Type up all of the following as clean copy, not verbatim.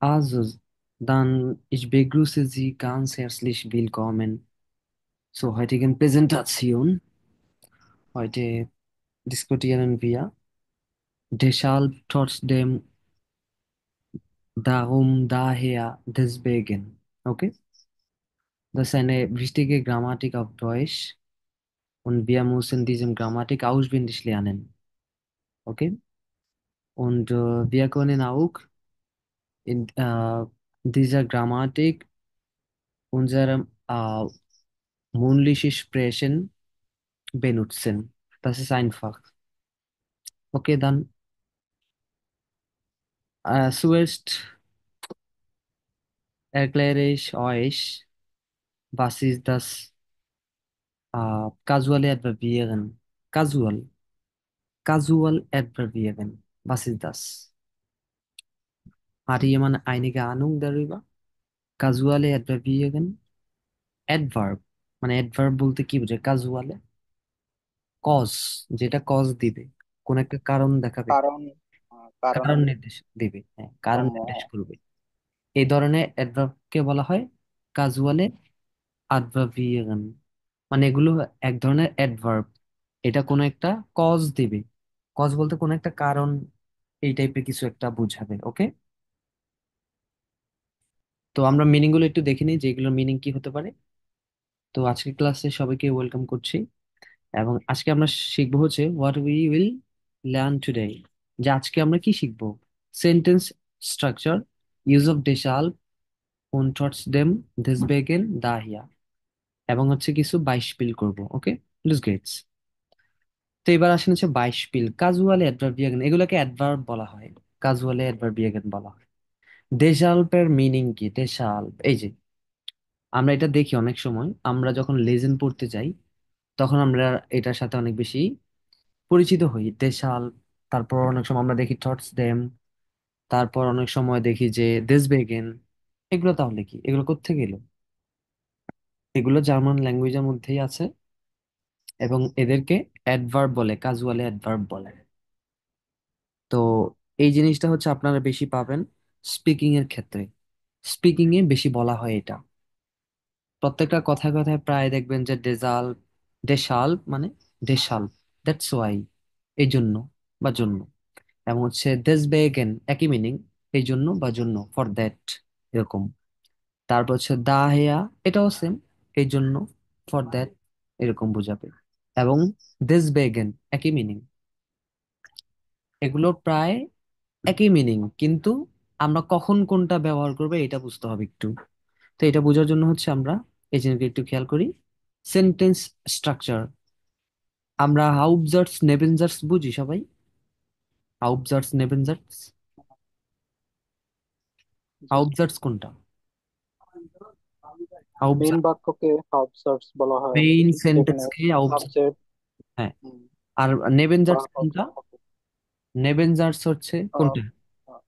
Also, dann ich begrüße Sie ganz herzlich willkommen zur heutigen Präsentation. Heute diskutieren wir deshalb, trotzdem, darum, daher, deswegen. Okay? Das ist eine wichtige Grammatik auf Deutsch und wir müssen diese Grammatik auswendig lernen. Okay? Und wir können auch in dieser Grammatik unserem mündliches Sprechen benutzen. Das ist einfach. Okay, dann zuerst erkläre ich euch, was ist das Casual Adverbieren. Casual. Casual Adverbieren. Was ist das? Hat jemand einige Ahnung darüber? Casual Adverbieren. Adverb. মানে adverb বলতে কি বোঝায়? Casual cause, যেটা cause দিবে, কোন একটা কারণ দেখাবে, কারণ কারণ কারণ নির্দেশ দিবে, হ্যাঁ, কারণ কর্ম নির্দেশ করবে। এই ধরনের adverb কে বলা হয় কাজুয়ালে অ্যাডভার্বিয়াল। মানে এগুলো এক ধরনের অ্যাডভার্ব। এটা কোনো একটা কজ দিবে। কজ বলতে কোনো একটা কারণ, এই টাইপের কিছু একটা বুঝাবে। ওকে, তো আমরা মিনিং গুলো একটু দেখে নিই যে এগুলোর মিনিং কি হতে পারে। তো আজকের ক্লাসে সবাইকে ওয়েলকাম করছি, এবং আজকে আমরা শিখবো হচ্ছে what we will learn today. যে আজকে আমরা কি শিখবো? সেন্টেন্স স্ট্রাকচার, ইউজ অফ দেশাল, কোন থটস দেম, deswegen daher, এবং হচ্ছে কিছু বাইশপিল করব। ওকে, লুজ গেটস। তো এবার আসেন হচ্ছে বাইশপিল, কাজুয়ালি অ্যাডভার্বিয়াগেন, এগুলোকে অ্যাডভার্ব বলা হয়। কাজুয়ালি অ্যাডভার্বিয়াগেন বলা হয়। দেশাল্পের মিনিং কি? দেশাল্প, এই যে আমরা এটা দেখি অনেক সময়, আমরা যখন লেজেন্ড পড়তে যাই তখন আমরা এটার সাথে অনেক বেশি পরিচিত হই। দেশাল্প। তারপর অনেক সময় আমরা দেখি থটস দেম, তারপর অনেক সময় দেখি যে দেশবেগেন। এগুলো তাহলে কি? এগুলো কোত্থেকে এলো? এগুলো জার্মান ল্যাঙ্গুয়েজের মধ্যেই আছে, এবং এদেরকে অ্যাডভার্ব বলে, কাজুয়ালি অ্যাডভার্ব বলে। তো এই জিনিসটা হচ্ছে আপনারা বেশি পাবেন স্পিকিং এর ক্ষেত্রে। স্পিকিং এ বেশি বলা হয় এটা। প্রত্যেকটা কথায় কথায় প্রায় দেখবেন যে ডেজাল, ডেশাল মানে ডেশাল, দ্যাটস ওয়াই, এই জন্য বা জন্য। এবং হচ্ছে দেসবেগেন, একই মিনিং, এই জন্য বা জন্য, ফর দ্যাট, এরকম। তারপর হচ্ছে দা হেয়া, এটাও সেম, এই জন্য, ফর দ্যাট, এরকম বোঝাবে। এবং দেসবেগেন, একই মিনিং। এগুলো প্রায় একই মিনিং, কিন্তু আমরা কখন কোনটা ব্যবহার করবো এটা বুঝতে হবে একটু। তো এটা বোঝার জন্য হচ্ছে আমরা এই জিনিসটা একটু খেয়াল করি। সেন্টেন্স স্ট্রাকচার, আমরা হাউবজার্টস নেবেনজার্টস বুঝি সবাই। হাউবজার্টস নেবেনজার্টস, জি হাউবজার্টস কোনটা? মেইন হাউবজার্টস বাক্যকে সাবসার্বস বলা হয়। মেইন যেখানে সেন্টেন্সকে হাউবজার্টস। সাবজেক্ট হ্যাঁ। আর নেবেনজার্টস কোনটা? থাকে। নেবেনজার্টস হচ্ছে আহ, কোনটা? আহ,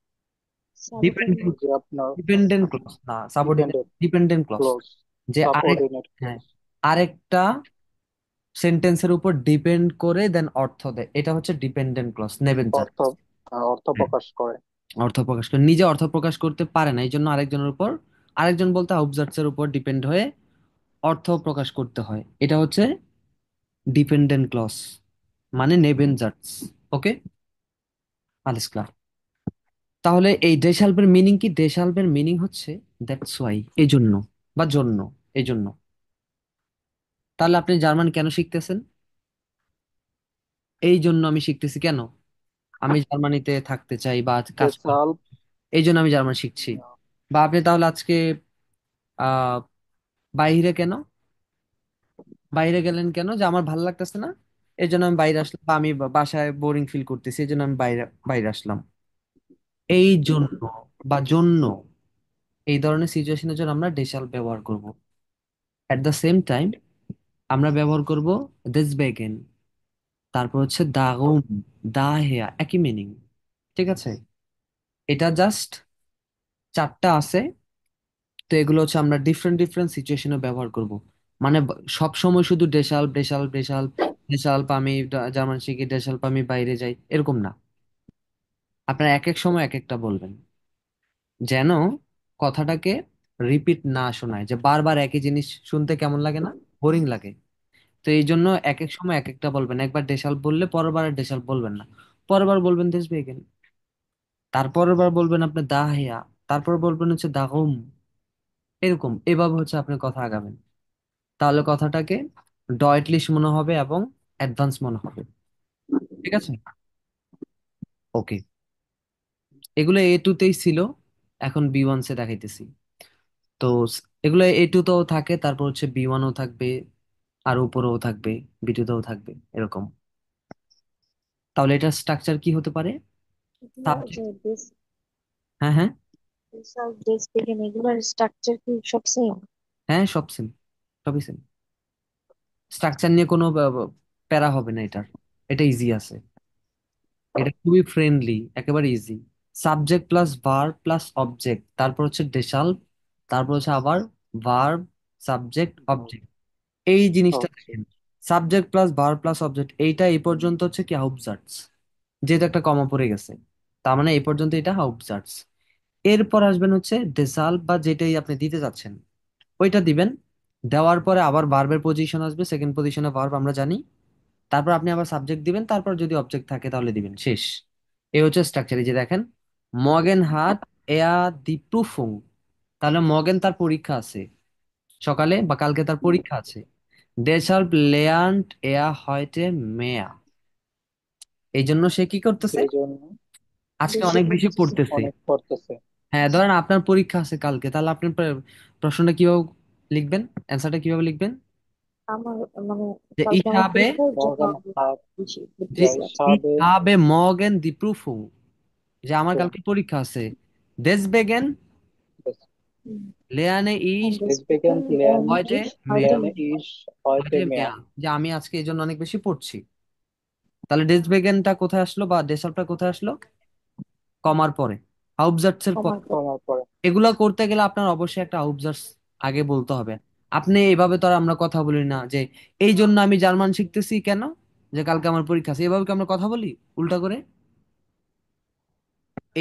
ডিপেন্ডেন্ট। যে আপনার ডিপেন্ডেন্ট ক্লজ না, subordinate, dependent dependent clause. Clause, যে আরেক, সাবঅর্ডিনেট হ্যাঁ, ক্লোজ, আরেকটা সেন্টেন্সের উপর ডিপেন্ড করে দেন অর্থ দেয়, এটা হচ্ছে ডিপেন্ডেন্ট ক্লজ, নেবেন স্যার। অর্থ অর্থ প্রকাশ করে। অর্থ প্রকাশ করে, নিজে অর্থ প্রকাশ করতে পারে না, এই জন্য আরেকজনের উপর, আরেকজন বলতে অবজার্ভস এর উপর ডিপেন্ড হয়ে অর্থ প্রকাশ করতে হয়। এটা হচ্ছে ডিপেন্ডেন্ট ক্লজ, মানে নেবেন জাটস। ওকে, আলিস ক্লার। তাহলে এই ডেশাল্পের মিনিং কি? ডেশাল্পের মিনিং হচ্ছে দ্যাটস ওয়াই, এই জন্য বা জন্য, এই জন্য। তাহলে আপনি জার্মান কেন শিখতেছেন? এই জন্য আমি শিখতেছি। কেন? আমি জার্মানিতে থাকতে চাই বা কাজ করতে ডেসাল চাই। এই জন্য আমি জার্মান শিখছি। বা আপনি তাহলে আজকে আহ বাইরে কেন, বাইরে গেলেন কেন? যে আমার ভালো লাগতেছে না, এই জন্য আমি বাইরে আসলাম, বা আমি বাসায় বোরিং ফিল করতেছি, এই জন্য আমি বাইরে বাইরে আসলাম। এই জন্য বা জন্য, এই ধরনের সিচুয়েশনের জন্য আমরা ডেশাল ব্যবহার করব। এট দ্য সেম টাইম আমরা ব্যবহার করব deswegen, তারপর হচ্ছে darum, daher, একই মিনিং। ঠিক আছে, এটা জাস্ট চারটা আছে। তো এগুলো হচ্ছে আমরা ডিফারেন্ট ডিফারেন্ট সিচুয়েশনে ব্যবহার করব। মানে সব সময় শুধু ডেশাল ডেশাল ডেশাল, ডেশাল আমি জার্মান শিখি, ডেশাল আমি বাইরে যাই, এরকম না। আপনারা এক এক সময় এক একটা বলবেন। যেন কথাটাকে রিপিট না শোনায়, যে বারবার একই জিনিস শুনতে কেমন লাগে না, বোরিং লাগে। তো এই জন্য এক এক সময় এক একটা বলবেন। একবার দেশাল বললে পরের বার আর দেশাল বলবেন না, পরের বার বলবেন দেশ বেগেন, তারপরের বার বলবেন আপনি দা হেয়া, তারপর বলবেন হচ্ছে দা হোম। এরকম এভাবে হচ্ছে আপনি কথা আগাবেন। তাহলে কথাটাকে ডয়েটলিশ মনে হবে এবং অ্যাডভান্স মনে হবে। ঠিক আছে? ওকে, এগুলো A2-তেই ছিল, এখন B1 দেখাইতেছি। তো এগুলো A2-তেও থাকে, তারপর হচ্ছে B1-ও থাকবে, আর উপরেও থাকবে, B2-তেও থাকবে, এরকম। তাহলে এটার স্ট্রাকচার কি হতে পারে? এগুলা যে সাবজেক্ট। বেস, হ্যাঁ, হ্যাঁ। বেসাল, বেস পেগেন, এগুলার স্ট্রাকচার কি সব সেম? হ্যাঁ, সব সেম, সবই সেম। স্ট্রাকচার নিয়ে কোনো প্যারা হবে না এটার। এটা ইজি আছে, এটা খুবই ফ্রেন্ডলি, একেবারে easy. Subject plus verb plus object, তারপর হচ্ছে ডেশাল, তারপর হচ্ছে আবার ভার্ব, সাবজেক্ট, অবজেক্ট। এই জিনিসটা অবজেক্ট। দেখেন, subject plus verb plus object, এইটা এই পর্যন্ত হচ্ছে কি হাউবজার্ডস, যেহেতু একটা কমা পড়ে গেছে, তার মানে এই পর্যন্ত এটা হাউবজার্ডস। এরপর আসবেন হচ্ছে ডেসাল, বা যেটাই আপনি দিতে যাচ্ছেন ওইটা দিবেন। দেওয়ার পরে আবার ভার্বের পজিশন আসবে, সেকেন্ড পজিশনে ভার্ব আমরা জানি। তারপর আপনি আবার সাবজেক্ট দিবেন, তারপর যদি অবজেক্ট থাকে তাহলে দিবেন, শেষ। এই হচ্ছে স্ট্রাকচার। এই যে দেখেন, মর্গেন হাট এয়া দি প্রুফুং, তাহলে মর্গেন তার পরীক্ষা আছে, সকালে বা কালকে তার পরীক্ষা আছে। ডেসাল্প লেয়ান্ট এয়া হয়টে মেয়া, এই জন্য সে কি করতেছে, এই জন্য আজকে বেশি অনেক বেশি পড়তেছে। পড়তেছে। অনেক পড়তেছে। হ্যাঁ, ধরেন আপনার পরীক্ষা আছে কালকে, তাহলে আপনি প্রশ্নটা কিভাবে লিখবেন, অ্যান্সারটা কিভাবে লিখবেন? আমার মানে যে কালকে ich আমার habe, পরীক্ষা, এই জন্য মর্গান আমি হাত বেশি যে পড়তেছি আজকে। ich ইসাবে habe morgen die Prüfung, যে আমার কালকে পরীক্ষা আছে। deswegen হুম। lerne ich Deswegen deswegen lerne heute ich heute mehr, lerne mehr. ich heute heute mehr। mehr, যে আমি আজকে এই জন্য অনেক বেশি পড়ছি। তাহলে deswegenটা কোথায় আসলো, বা ডেসালটা কোথায় আসলো? কমার পরে, হাউবজার্টস এর কমার পরে। পর। কমার পরে। এগুলা করতে গেলে আপনার অবশ্যই একটা হাউবজার্টস আগে বলতে হবে। আপনি এইভাবে তো আর আমরা কথা বলি না যে এই জন্য আমি জার্মান শিখতেছি কেন, যে কালকে আমার পরীক্ষা আছে, এভাবে কি আমরা কথা বলি উল্টা করে?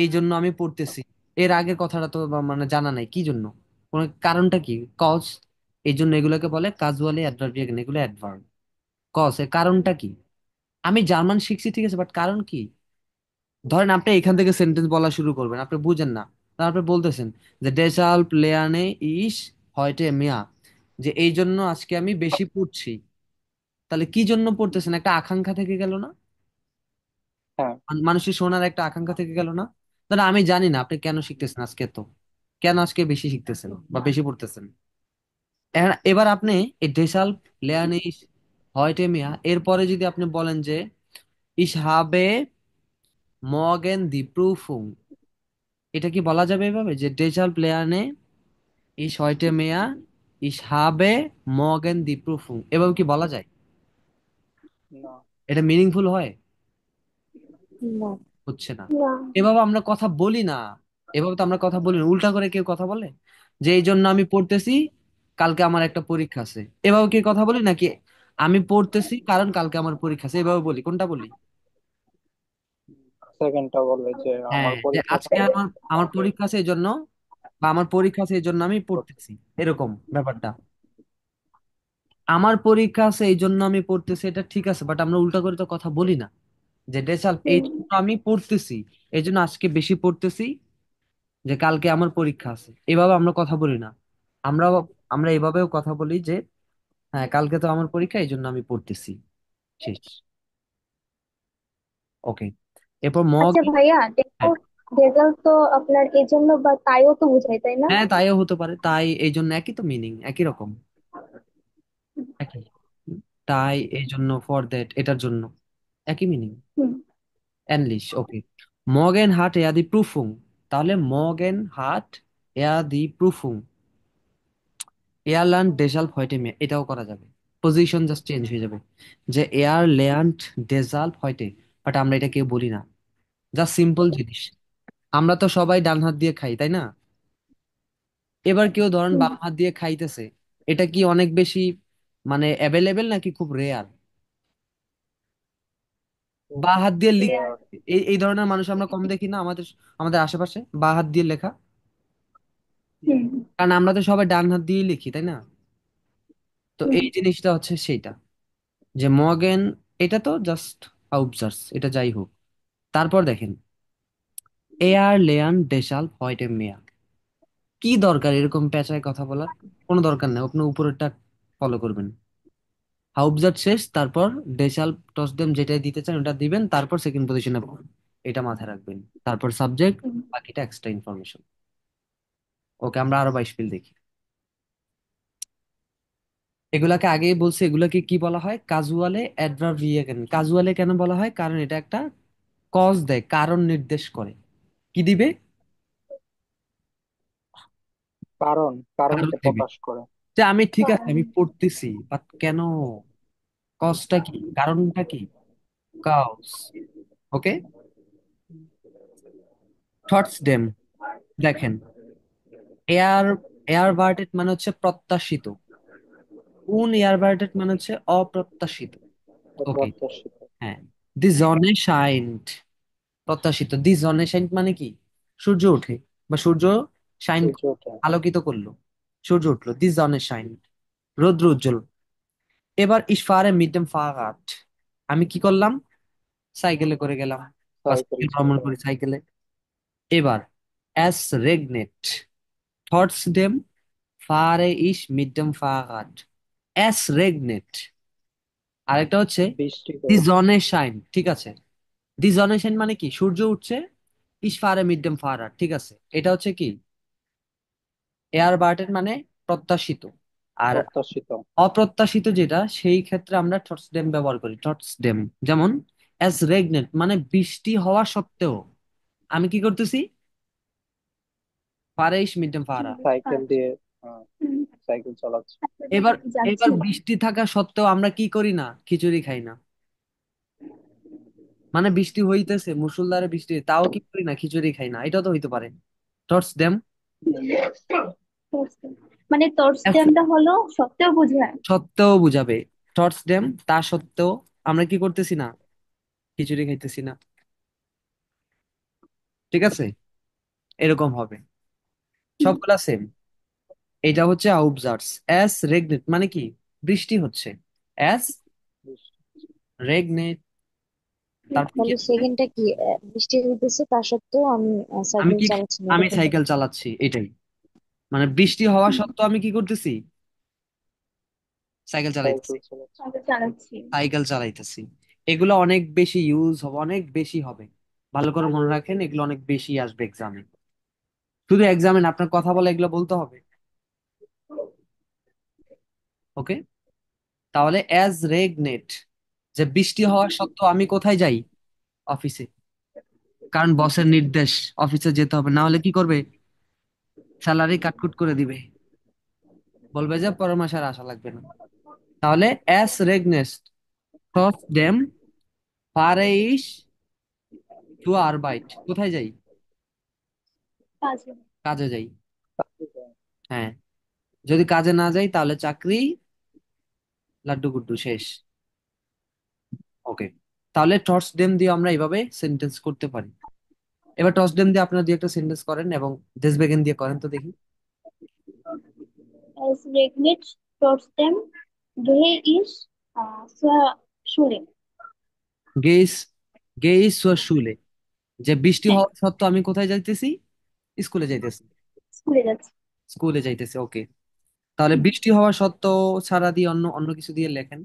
এই জন্য আমি পড়তেছি, এর আগের কথাটা তো মানে জানা নাই কি জন্য, কোন কারণটা কি, কজ। এই জন্য এগুলোকে বলে কাজুয়ালি অ্যাডভার্বিয়াল, এগুলো অ্যাডভার্ব। কজ, এর কারণটা কি? আমি জার্মান শিখছি ঠিক আছে, বাট কারণ কি? ধরেন আপনি এখান থেকে সেন্টেন্স বলা শুরু করবেন, আপনি বুঝেন না, তারপরে বলতেছেন যে ডেসাল্প লেয়ানে ইস হয়টে মিয়া, যে এই জন্য আজকে আমি বেশি পড়ছি। তাহলে কি জন্য পড়তেছেন, একটা আকাঙ্ক্ষা থেকে গেল না? হ্যাঁ। মানুষের শোনার একটা আকাঙ্ক্ষা থেকে গেল না? তাহলে আমি জানি না আপনি কেন শিখতেছেন আজকে, তো কেন আজকে বেশি শিখতেছেন বা বেশি পড়তেছেন। এবার আপনি এই ডেসাল লেয়ানে ইস হয়টে মিয়া এরপরে যদি আপনি বলেন যে ইস হাবে মর্গেন দি প্রুফুং, এটা কি বলা যাবে এভাবে যে ডেসাল লেয়ানে ইস হয়টে মিয়া ইস হাবে মর্গেন দি প্রুফুং, এভাবে কি বলা যায়? না। এটা মিনিংফুল হয়? না। হচ্ছে না। না। এভাবে আমরা কথা বলি না, এভাবে তো আমরা কথা বলি না। উল্টা করে কেউ কথা বলে যে এই জন্য আমি পড়তেছি, কালকে আমার একটা পরীক্ষা আছে, এভাবে কি কথা বলি নাকি? আমি পড়তেছি কারণ কালকে আমার পরীক্ষা আছে, এভাবে বলি, কোনটা বলি? সেকেন্ডটা বললে যে হ্যাঁ, আমার যে পরীক্ষা আজকে আছে আমার আমার কালকে পরীক্ষা আছে এই জন্য, বা আমার পরীক্ষা আছে এই জন্য আমি পড়তে। পড়তেছি, এরকম ব্যাপারটা। আমার পরীক্ষা আছে এই জন্য আমি পড়তেছি, এটা ঠিক আছে, বাট আমরা উল্টা করে তো কথা বলি না যে ডেসাল এই হুম। জন্য আমি পড়তেছি, এই জন্য আজকে বেশি পড়তেছি, যে কালকে আমার পরীক্ষা আছে, এভাবে আমরা কথা বলি না। আমরা আমরা এভাবেও কথা বলি যে হ্যাঁ, কালকে তো আমার পরীক্ষা এই জন্য আমি পড়তেছি, শেষ। ওকে, এরপর মগ। আচ্ছা ভাইয়া, হ্যাঁ, রেজাল্ট তো আপনার এজন্য বা তাইও তো বোঝায়, তাই না? হ্যাঁ, তাইও হতে পারে, তাই এই জন্য একই তো মিনিং, একই রকম, একই। তাই এই জন্য, ফর দ্যাট এটার জন্য, একই মিনিং। হুম। এনলিশ, ওকে। মর্গেন হাট এয়া দি প্রুফুং, তাহলে মর্গেন হাট এয়া দি প্রুফুং এয়ারল্যান্ড ডেজাল্ট হয়টে মে, এটাও করা যাবে। পজিশন জাস্ট চেঞ্জ হয়ে যাবে, যে এয়ারল্যান্ড ডেজাল্ট হয়টে, বাট আমরা এটা কেউ বলি না। জাস্ট সিম্পল জিনিস। আমরা তো সবাই ডান হাত দিয়ে খাই, তাই না? এবার কেউ ধরেন হুম। বাম হাত দিয়ে খাইতেছে, এটা কি অনেক বেশি মানে অ্যাভেলেবেল নাকি খুব রেয়ার? বা হাত দিয়ে লিখ, রেয়ার। এই এই ধরনের মানুষ আমরা কম দেখি না আমাদের আমাদের আশেপাশে, বা হাত দিয়ে লেখা। হুম। কারণ আমরা তো সবাই ডান হাত দিয়ে লিখি, তাই না? তো হুম। এই জিনিসটা হচ্ছে সেইটা, যে মর্গেন, এটা তো জাস্ট আউটসার্স, এটা যাই হোক। তারপর দেখেন, এয়ার লেয়ান ডেশাল হোয়াইট মেয়া, কি দরকার এরকম পেঁচায় কথা বলার? কোনো দরকার নেই, আপনি উপরেরটা ফলো করবেন। হাউবজার শেষ, তারপর ডেশাল টস দেম, যেটাই দিতে চান ওটা দিবেন, তারপর সেকেন্ড পজিশনে পাবেন। এটা মাথায় রাখবেন। তারপর সাবজেক্ট, হুম। বাকিটা এক্সট্রা ইনফরমেশন। ওকে, আমরা আরো 22 দেখি। এগুলাকে আগেই বলছি, এগুলাকে কি বলা হয়? কাজুয়ালে অ্যাডভার্বিয়েশন। কাজুয়ালে কেন বলা হয়? কারণ এটা একটা কজ দেয়, কারণ নির্দেশ করে। কি দিবে? কারণ, কারণ কারণকে দিবে। প্রকাশ করে। যে আমি ঠিক আছে, কারণ। আমি পড়তেছি, বাট কেন? কজটা কি, কারণটা কি? কাউস। ওকে। থটস ডেম, দেখেন, এয়ার এয়ারবার্টেড মানে হচ্ছে প্রত্যাশিত, উন এয়ারবার্টেড মানে হচ্ছে অপ্রত্যাশিত। ওকে। অপ্রত্যাশিত। হ্যাঁ। দি জনে শাইন্ট, প্রত্যাশিত। দি জনে শাইন্ট মানে কি? সূর্য ওঠে, বা সূর্য শাইন, সূর্য ওঠে। আলোকিত করলো, সূর্য উঠলো। দি জনে শাইন্ট, রৌদ্র উজ্জ্বল। এবার ইশফারে মিডেম ফাগাট, আমি কি করলাম? সাইকেলে করে গেলাম, বা সাইকেল সাইকেল ভ্রমণ চলে। করি, সাইকেলে। এবার এস রেগনেট, থটস ডেম ফারে ইশ মিডেম ফাগাট, এস রেগনেট। আরেকটা হচ্ছে বৃষ্টি দি করে। জনে শাইন, ঠিক আছে। দি জনে শাইন মানে কি? সূর্য উঠছে, ইশ ফারে মিডেম ফারার, ঠিক আছে। এটা হচ্ছে কি? এয়ার বার্টেন মানে প্রত্যাশিত। আর প্রত্যাশিত। অপ্রত্যাশিত যেটা, সেই ক্ষেত্রে আমরা টটস ডেম ব্যবহার করি, টটস ডেম। যেমন অ্যাজ রেগনেট মানে বৃষ্টি হওয়া সত্ত্বেও আমি কি করতেছি? ফারেইশ মিডেম ফারা। সাইকেল আচ্ছা। দিয়ে। হুম। সাইকেল চালাচ্ছে। এবার যাচ্ছি। এবার বৃষ্টি থাকা সত্ত্বেও আমরা কি করি না? খিচুড়ি খাই না। মানে বৃষ্টি হইতেছে, মুষলধারে বৃষ্টি, তাও কি করি না? খিচুড়ি খাই না। এটাও তো হইতে পারে। টটস ডেম বুঝতে। মানে তর্সডেমটা হলো সত্ত্বেও বোঝায়। সত্ত্বেও বুঝাবে। টটস ডেম তা সত্ত্বেও আমরা কি করতেছি না? খিচুড়ি খাইতেছি না। ঠিক আছে, এরকম হবে। হুম। সবগুলা সেম। এটা হচ্ছে আউবজার্স। অ্যাস রেগনেট মানে কি? বৃষ্টি হচ্ছে। অ্যাস রেগনেট, তারপর কি তাহলে আছে? সেকেন্ডটা কি? বৃষ্টি হইতেছে তা সত্ত্বেও আমি আমি সাইকেল কি, চালাচ্ছি না, আমি এরকম? সাইকেল চালাচ্ছি, এটাই। মানে বৃষ্টি হওয়া হুম। সত্ত্বেও আমি কি করতেছি? সাইকেল চালাইতেছি, সাইকেল চালাচ্ছে। আগে চালাচ্ছি। সাইকেল চালাইতেছি। এগুলো অনেক বেশি ইউজ হবে, অনেক বেশি হবে। ভালো করে মনে রাখেন, এগুলো অনেক বেশি আসবে এক্সামে। শুধু এক্সামে না, আপনার কথা বলে এগুলো বলতে হবে। ওকে। তাহলে অ্যাজ রেগনেট, যে বৃষ্টি হওয়া সত্ত্বেও আমি কোথায় যাই? অফিসে। কারণ বসের নির্দেশ, অফিসে যেতে হবে, না হলে কি করবে? স্যালারি কাটকুট করে দিবে, বলবে যে পরের মাসে আর আসা লাগবে না। তাহলে অ্যাস রেগনেস্ট টস ডেম ফারেইশ টু আরবাইট, কোথায় যাই? কাজে। কাজে যাই। হ্যাঁ। যদি কাজে না যাই তাহলে চাকরি লাড্ডু গুড্ডু, শেষ। ওকে। তাহলে টস ডেম দিয়ে আমরা এইভাবে সেন্টেন্স করতে পারি। এবার টস ডেম দিয়ে আপনারা দুই একটা সেন্টেন্স করেন, এবং দেশবেগেন দিয়ে করেন তো দেখি। Es regnet trotzdem, gehe ich zur Schule. গেইস, গেইস ওয়ার শুলে, যে বৃষ্টি হ্যাঁ। হওয়া সত্ত্বেও আমি কোথায় যাইতেছি? স্কুলে যাইতেছি, স্কুলে যাচ্ছি। স্কুলে যাইতেছি। ওকে। তাহলে হুম। বৃষ্টি হওয়া সত্ত্বেও ছাড়া দিয়ে অন্য অন্য কিছু দিয়ে লেখেন।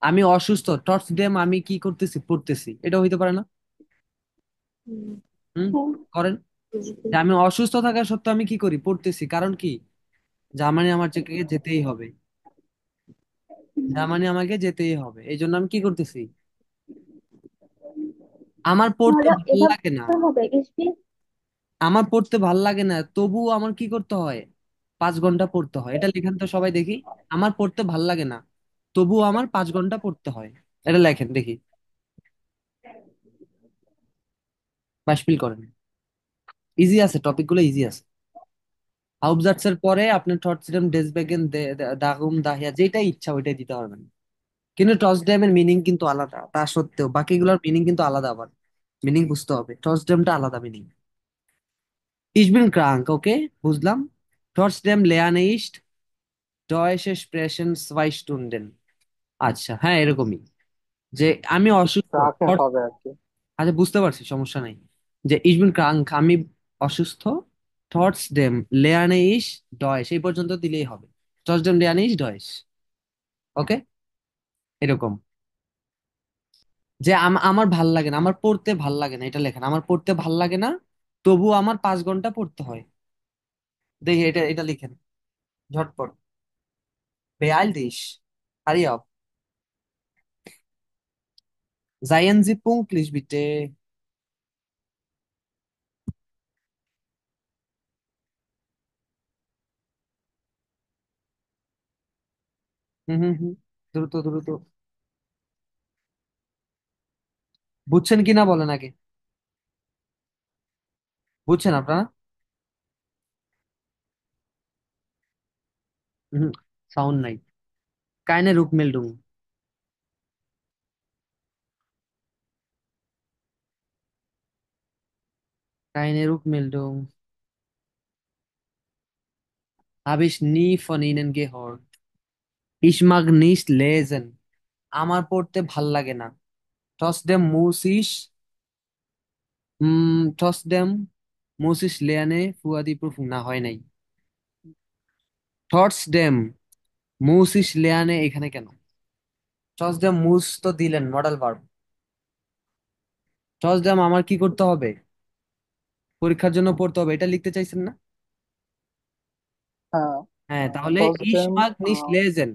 আমি অসুস্থ, টর্চ ডেম আমি কি করতেছি? পড়তেছি, এটা হইতে পারে না? হুম, হুম, হ্যাঁ। করেন। বুঝতে। যে আমি অসুস্থ থাকা সত্ত্বেও আমি কি করি? পড়তেছি, কারণ কি? জার্মানি আমার থেকে যেতেই হবে, জার্মানি আমাকে যেতেই হবে, এই জন্য আমি কি করতেছি? আমার পড়তে তাহলে ভালো লাগে না, এভাবে হবে ich bin। আমার পড়তে ভাল লাগে না, তবুও আমার কি করতে হয়? 5 ঘন্টা পড়তে হয়, এটা লেখেন তো সবাই দেখি। আমার পড়তে ভাল লাগে না, তবুও আমার 5 ঘন্টা পড়তে হয়। এটা লেখেন দেখি, বাইশপিল করেন। ইজি আছে, টপিকগুলো ইজি আছে। হাউবজার্টস এর পরে আপনি ট্রটসডেম, ডেসবেগেন, দাগুম, দাহিয়া, যেটাই ইচ্ছা ওইটাই দিতে পারবেন। কিন্তু ট্রটসডেমের মিনিং কিন্তু আলাদা, তা সত্ত্বেও বাকিগুলোর মিনিং কিন্তু আলাদা। আবার মিনিং বুঝতে হবে, ট্রটসডেমটা আলাদা মিনিং। Ich bin krank, ওকে, বুঝলাম। Trotzdem lerne ich Deutsche sprechen 2 Stunden। আচ্ছা, হ্যাঁ, এরকমই, যে আমি অসুস্থ। ট্রাকে হবে আর কি। আচ্ছা, বুঝতে পারছি, সমস্যা নাই। যে ich bin krank, আমি অসুস্থ। Trotzdem lerne ich Deutsch, এই পর্যন্ত দিলেই হবে। Trotzdem lerne ich Deutsch, ওকে, এরকম। যে আমার ভাল লাগে না, আমার পড়তে ভাল লাগে না, এটা লেখেন, আমার পড়তে ভাল লাগে না, তবু আমার 5 ঘন্টা পড়তে হয়। দেখি, এটা এটা লিখেন ঝটপট। beeil dich, hurry up, seien Sie pünktlich bitte। হুম হুম হুম, দ্রুত দ্রুত। বুঝছেন কিনা বলেন আগে, বুঝছেন আপনারা? হুম, সাউন্ড নাই। কাইনে রুকমেলডুং, কাইনে রুকমেলডুং, habe ich nie von Ihnen gehört। ich mag nicht lesen, আমার পড়তে ভাল লাগে না। trotzdem muss ich trotzdem muss ich lernen für die Prüfung, না হয় নাই। trotzdem muss ich lernen, এখানে কেন? trotzdem muss তো দিলেন মডাল ভার্ব। trotzdem আমার কি করতে হবে? পরীক্ষার জন্য পড়তে হবে, এটা লিখতে চাইছেন না? হ্যাঁ। হ্যাঁ, তাহলে ich ট্রান্সডেম mag nicht lesen,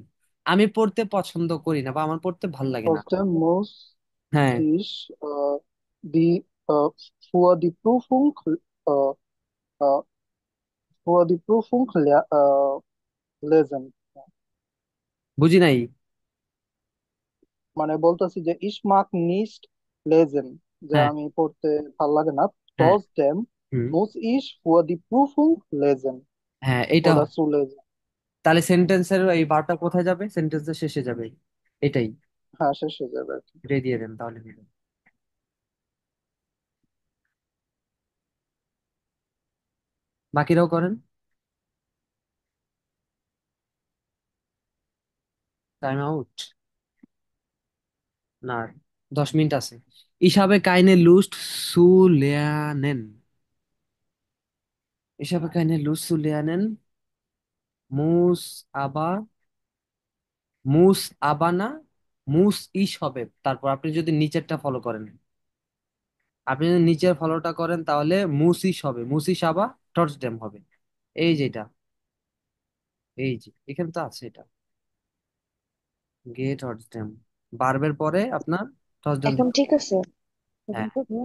আমি পড়তে পছন্দ করি না বা আমার পড়তে ভাল লাগে না। ট্রান্সডেম মুস হ্যাঁ, ইস দি ফুয়া দি প্রুফুং ফুয়া দি প্রুফুং লেজেন। বুঝি নাই। মানে বলতেছি যে ইসমাক নিস্ট লেজেন, যে হ্যাঁ আমি পড়তে ভাল লাগে না। হ্যাঁ, ট্রান্সডেম হুম, মুস ইস ফুয়া দি প্রুফুং লেজেন হ্যাঁ, এটা ওরা হয়। সু লেজেন। তাহলে সেন্টেন্সের এই ভার্বটা কোথায় যাবে? সেন্টেন্সের শেষে যাবে, এটাই। হ্যাঁ, শেষ হয়ে যাবে আর কি। এটাই দিয়ে দেন তাহলে হয়ে যাবে। বাকিরাও করেন। টাইম আউট, না, 10 মিনিট আছে। Ich habe keine Lust zu lernen, ich habe keine Lust zu lernen, muss aber না, muss ich হবে। তারপর আপনি যদি নিচেরটা ফলো করেন, আপনি যদি নিচের ফলোটা করেন তাহলে মুসিস হবে, মুসিস আবা টর্চডেম হবে। এই যে এটা, এই যে এখানে তো আছে এটা, গে টর্চডেম, বারবের পরে আপনার টর্চডেম এখন দিতে ঠিক হবে। আছে? এখন হ্যাঁ, ঠিক না?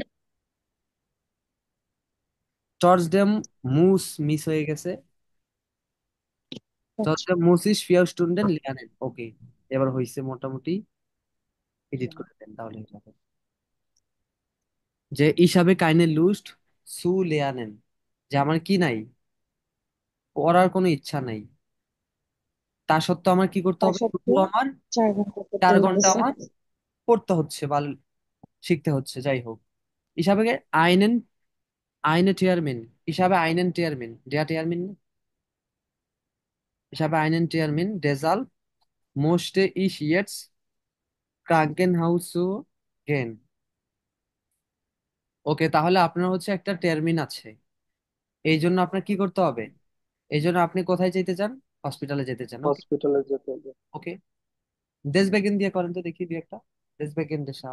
টর্চডেম মুস মিস হয়ে গেছে। আচ্ছা। টর্চডেম মুসিস ফিয়ার স্টুডেন্ট লিয়ানেন, ওকে, এবার হয়েছে মোটামুটি। এডিট করে দেন তাহলে হয়ে যাবে। যে হিসাবে কাইনে লুস্ট সু লেয়ানেন, যে আমার কি নাই, পড়ার কোনো ইচ্ছা নাই, তা সত্ত্বেও আমার কি করতে তার হবে, সত্ত্বেও তবুও আমার 4 ঘন্টা করতে 4 ঘন্টা হইতেছে। আমার পড়তে হচ্ছে বা শিখতে হচ্ছে, যাই হোক। হিসাবে আইনেন, আইনে টিয়ারমিন, হিসাবে আইনেন টিয়ারমিন, ডেয়া টিয়ারমিন না? হিসাবে আইনেন টিয়ারমিন ডেজাল মোস্টে ইশ ইয়েটস ক্রাঙ্কেন হাউস গেন। ওকে, তাহলে আপনার হচ্ছে একটা টেরমিন আছে, এই জন্য আপনার কি করতে হবে? এই জন্য আপনি কোথায় যেতে চান? হসপিটালে যেতে চান, ওকে। হসপিটালে যেতে হবে। ওকে, দেশবেগেন দিয়ে করেন তো দেখি দুই একটা। দেশবেগেন দেশা,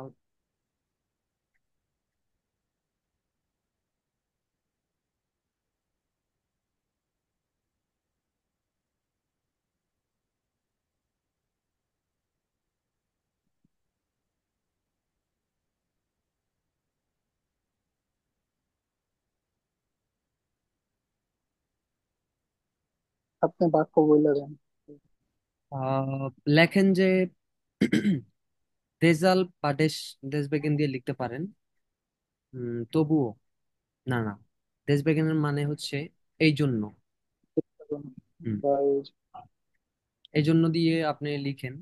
আপনি বাক্য বলে দেন। লেখেন যে দেজাল বা দেশবেগেন দিয়ে লিখতে পারেন। তবুও, না না, দেশবেগেনের মানে হচ্ছে এই জন্য। হুম, বা এই এই জন্য দিয়ে আপনি লিখেন।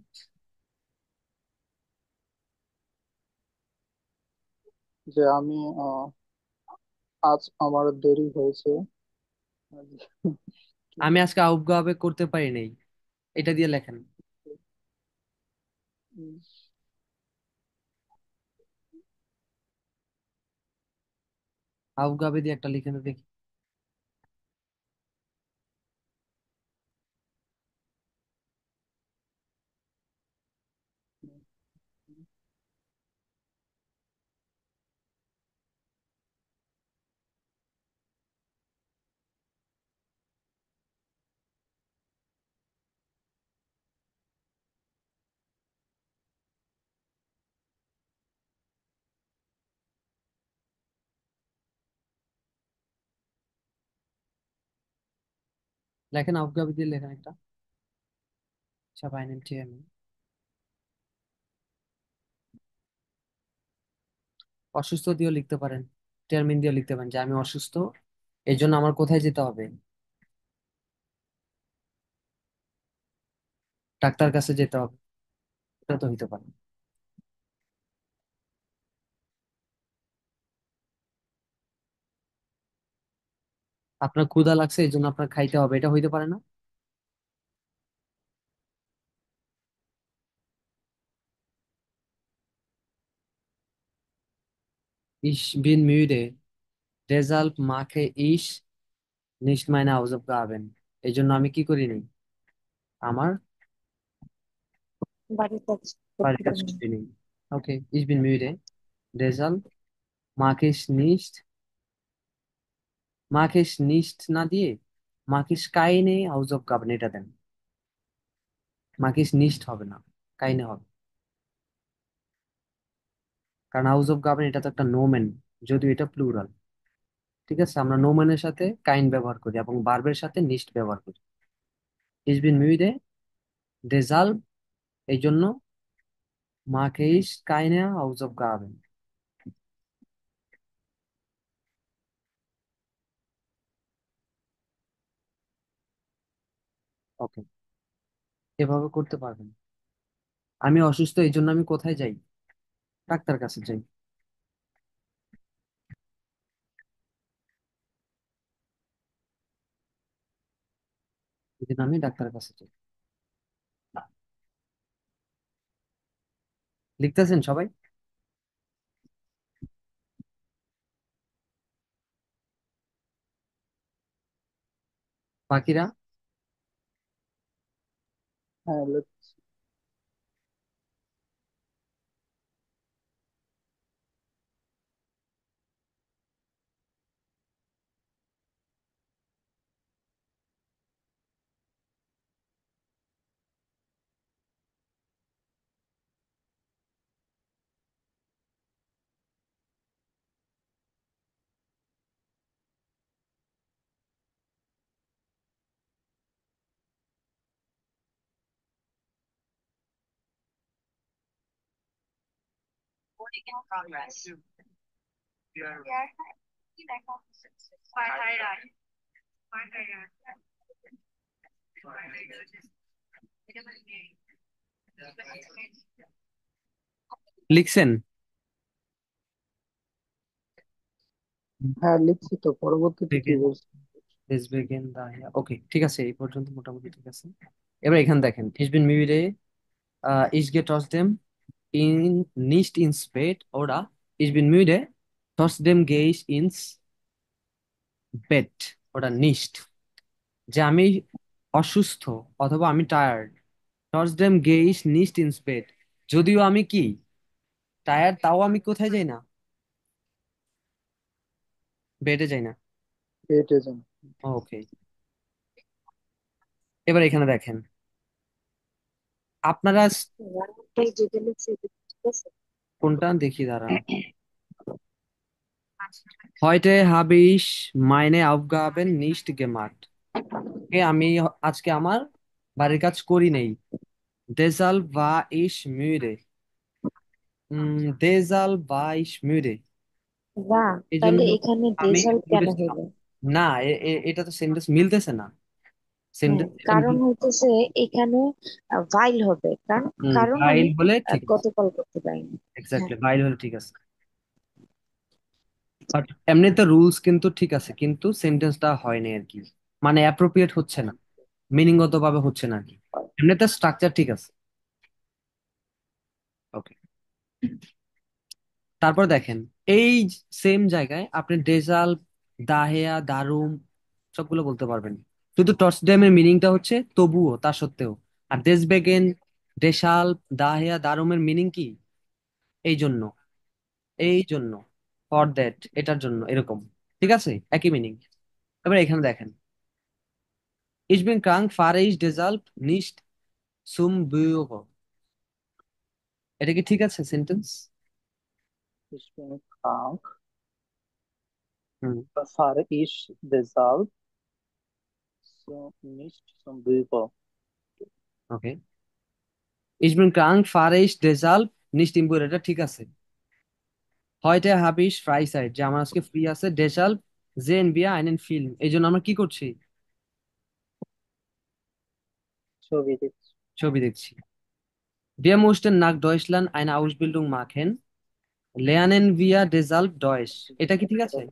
যে আমি আজ আমার দেরি হয়েছে। আমি আজকে আউপগাবে করতে পারি নাই, এটা দিয়ে লেখেন। আউপগাবে দিয়ে একটা লিখে দেখি। লেখেন আউপগাবে দিয়ে লেখেন একটা। সাবাইনের চেয়ারম্যান। অসুস্থ দিয়েও লিখতে পারেন, চেয়ারম্যান দিয়েও লিখতে পারেন যে আমি অসুস্থ, এই জন্য আমার কোথায় যেতে হবে, ডাক্তার কাছে যেতে হবে, এটা তো হইতে পারে। আপনার ক্ষুধা লাগছে এই জন্য আপনার খাইতে হবে, এটা হইতে পারে না? Ich bin müde, deshalb mache ich nicht meine Hausaufgaben। এই জন্য আমি কি করি নাই, আমার বাড়ির কাজ করতে বাড়ির কাজ পারেন। করি নাই। ওকে, ich bin müde, deshalb mache ich nicht, mache ich nicht না দিয়ে mache ich keine Hausaufgaben এটা দেন। mache ich nicht হবে না, keine হবে। কারণ Hausaufgaben এটা তো একটা নোমেন, যদিও এটা প্লুরাল। ঠিক আছে, আমরা নোমেনের সাথে কাইন ব্যবহার করি এবং ভার্বের সাথে নিস্ট ব্যবহার করি। ich bin müde, deshalb এই জন্য mache ich keine Hausaufgaben। ওকে, এভাবে করতে পারবেন। আমি অসুস্থ এই জন্য আমি কোথায় যাই, ডাক্তার কাছে যাই, এই জন্য আমি ডাক্তারের কাছে যাই। লিখতেছেন সবাই? বাকিরা? হ্যাঁ, লিখছেন? হ্যাঁ, লিখছি তো, পরবর্তীতে কি দেখেন, বলছি? deswegen daher, ওকে ঠিক আছে, এই পর্যন্ত মোটামুটি ঠিক আছে। এবার এখানে দেখেন ich bin müde, ich gehe trotzdem in nicht ins Bett, oder ich bin müde, trotzdem gehe ich ins Bett, oder nicht। যে আমি অসুস্থ অথবা আমি tired, ট্রটসডেম gehe ich nicht ins Bett, যদিও আমি কি টায়ার্ড তাও আমি কোথায় যাই না, বেডে যাই না। পেটে যান। ওকে, এবার এখানে দেখেন আপনারা রান্নাটাই যেটা লিখছে এটা ঠিক আছে। কোনটা দেখি দাঁড়ান। Heute habe ich meine Aufgaben nicht gemacht। আমি আজকে আমার বাড়ির কাজ করি নাই। Deshalb war ich müde। Deshalb war ich müde। বা এই তাহলে জন্য এখানে আমি রেজাল্ট müde কেন ছিলাম। হইলো? না, এটা তো সেন্টেন্স মিলতেছে না, হ্যাঁ, সেন্টেন্স এটা কারণ হইতেছে এখানে ভাইল হবে, কারণ কারণ ভাইল আমি হলে ঠিক আছে। গতকাল করতে পারিনি। হ্যাঁ, এক্স্যাক্টলি, ভাইল হলে ঠিক আছে। বাট এমনিতে রুলস কিন্তু ঠিক আছে, কিন্তু সেন্টেন্সটা হয়নি আর কি, মানে অ্যাপ্রোপ্রিয়েট হচ্ছে না, মিনিংগত ভাবে হচ্ছে না আর কি। এমনিতে স্ট্রাকচার ঠিক আছে। ওকে, তারপর দেখেন, এই সেম জায়গায় আপনি ডেজাল, দাহেয়া, দারুম সবগুলো বলতে পারবেন, শুধু টর্চডেমের মিনিংটা হচ্ছে তবুও, তা সত্ত্বেও। আর ডেসবেগেন, ডেশাল, দাহেয়া, দারুমের মিনিং কি? এই জন্য, এই জন্য, ফর দ্যাট, এটার জন্য, এরকম। ঠিক আছে, একই মিনিং। এবার এখানে দেখেন, Ich bin krank, fahre ich deshalb nicht zum Büro। এটা কি ঠিক আছে সেন্টেন্স? Ich bin krank, হুম। fahre ich deshalb nicht zum Büro. ওকে, Ich bin krank, fahre ich deshalb nicht im Büro, এটা ঠিক আছে। Heute habe ich Freizeit, যে আমার আজকে ফ্রি আছে, deshalb sehen wir einen Film, এই জন্য আমরা কি করছি? ছবি দেখছি। ছবি দেখছি। Wir mussten nach Deutschland eine Ausbildung machen, lernen wir deshalb Deutsch, এটা কি ঠিক আছে?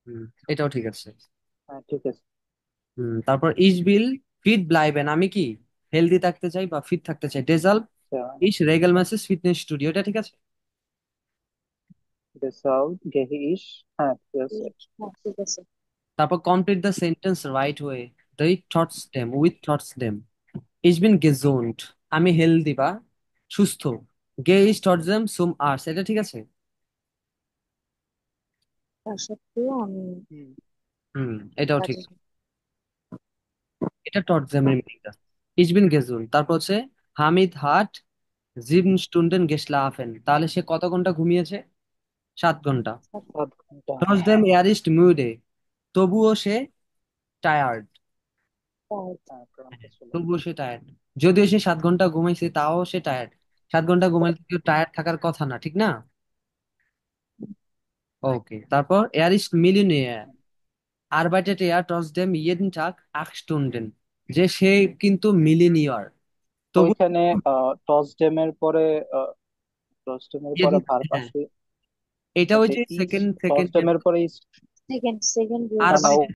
হুম, এটাও ঠিক আছে। হ্যাঁ ঠিক আছে। তারপর ich will fit bleiben, আমি কি হেলদি থাকতে চাই বা ফিট থাকতে চাই, deshalb আচ্ছা, ich regelmäßig Fitnessstudio, এটা ঠিক আছে। deshalb gehe ich, হ্যাঁ ঠিক আছে। হ্যাঁ, ঠিক আছে। তারপর complete the sentence right way, the trotzdem, with trotzdem, ich bin gesund, আমি হেলদি বা সুস্থ, gehe ich trotzdem zum Arzt, এটা ঠিক আছে। তা সত্ত্বেও আমি হুম, হুম, এটাও ঠিক কাজে আছে। এটা trotzdem এর মিনিং আছে। ich bin gesund, তারপর হচ্ছে হামিদ hat 7 Stunden geschlafen, তাহলে সে কত ঘন্টা ঘুমিয়েছে? 7 ঘন্টা। 7 ঘন্টা। trotzdem er ist müde, তবুও সে টায়ার্ড। কাজ হ্যাঁ কারণটা ছিল। তবুও সে টায়ার্ড, যদিও সে 7 ঘন্টা ঘুমাইছে তাও সে টায়ার্ড। 7 ঘন্টা ঘুমাইলে কেউ টায়ার্ড থাকার কথা না, ঠিক না? ওকে, তারপর er ist Millionär, arbeitet er trotzdem jeden Tag 8 Stunden, যে সে কিন্তু মিলিনিয়ার, তবু ওইখানে টসডেমের পরে টসডেমের পরে jeden, ভার্ব হ্যাঁ, আসে। এটা ওই আচ্ছা, যে ইজ সেকেন্ড সেকেন্ড, টসডেমের পরে ইজ, সেকেন্ড না না, আরবাইট,